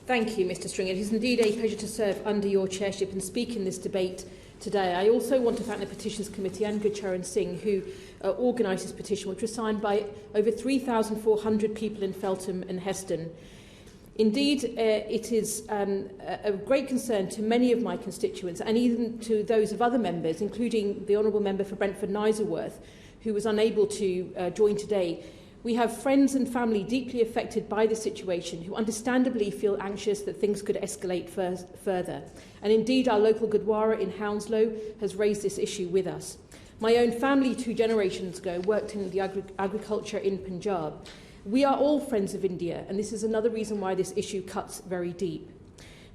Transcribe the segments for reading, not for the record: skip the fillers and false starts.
Thank you, Mr Stringer. It is indeed a pleasure to serve under your chairship and speak in this debate today. I also want to thank the Petitions Committee and Gurcharan Singh, who organised this petition, which was signed by over 3,400 people in Feltham and Heston. Indeed, it is a great concern to many of my constituents and even to those of other members, including the Honourable Member for Brentford-Kniserworth, who was unable to join today. We have friends and family deeply affected by this situation who understandably feel anxious that things could escalate further. And indeed, our local Gurdwara in Hounslow has raised this issue with us. My own family 2 generations ago worked in the agriculture in Punjab. We are all friends of India, and this is another reason why this issue cuts very deep.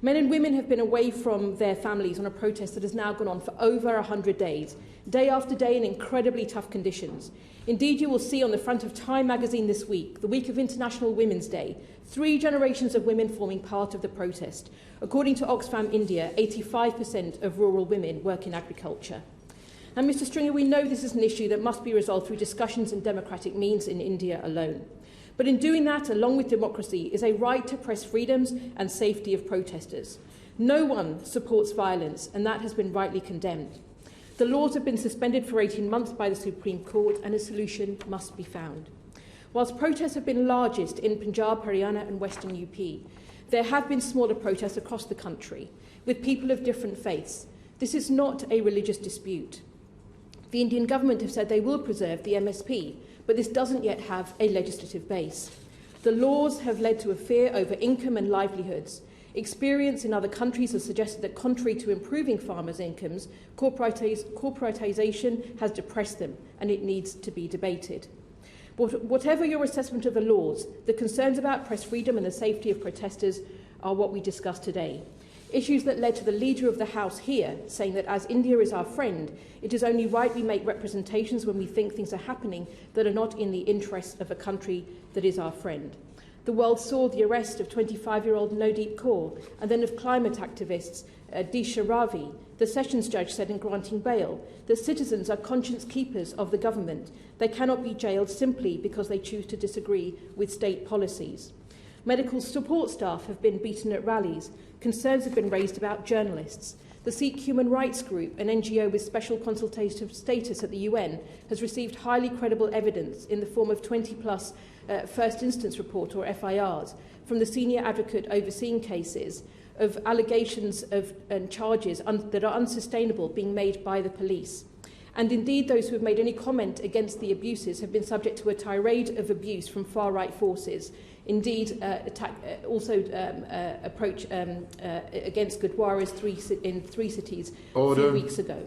Men and women have been away from their families on a protest that has now gone on for over 100 days, day after day in incredibly tough conditions. Indeed, you will see on the front of Time magazine this week, the week of International Women's Day, 3 generations of women forming part of the protest. According to Oxfam India, 85% of rural women work in agriculture. And Mr Stringer, we know this is an issue that must be resolved through discussions and democratic means in India alone. But in doing that, along with democracy, is a right to press freedoms and safety of protesters. No one supports violence, and that has been rightly condemned. The laws have been suspended for 18 months by the Supreme Court, and a solution must be found. Whilst protests have been largest in Punjab, Haryana and Western UP, there have been smaller protests across the country, with people of different faiths. This is not a religious dispute. The Indian government have said they will preserve the MSP, but this doesn't yet have a legislative base. The laws have led to a fear over income and livelihoods. Experience in other countries has suggested that, contrary to improving farmers' incomes, corporatisation has depressed them, and it needs to be debated. Whatever your assessment of the laws, the concerns about press freedom and the safety of protesters are what we discuss today. Issues that led to the Leader of the House here saying that as India is our friend, it is only right we make representations when we think things are happening that are not in the interests of a country that is our friend. The world saw the arrest of 25-year-old Nodeep Kaur and then of climate activists Disha Ravi. The Sessions Judge said in granting bail that citizens are conscience keepers of the government. They cannot be jailed simply because they choose to disagree with state policies. Medical support staff have been beaten at rallies. Concerns have been raised about journalists. The Sikh Human Rights Group, an NGO with special consultative status at the UN, has received highly credible evidence in the form of 20-plus first instance report, or FIRs, from the senior advocate overseeing cases of allegations and charges that are unsustainable being made by the police. And indeed, those who have made any comment against the abuses have been subject to a tirade of abuse from far-right forces. Indeed, approach against Gurdwaras in 3 cities Order. 3 weeks ago.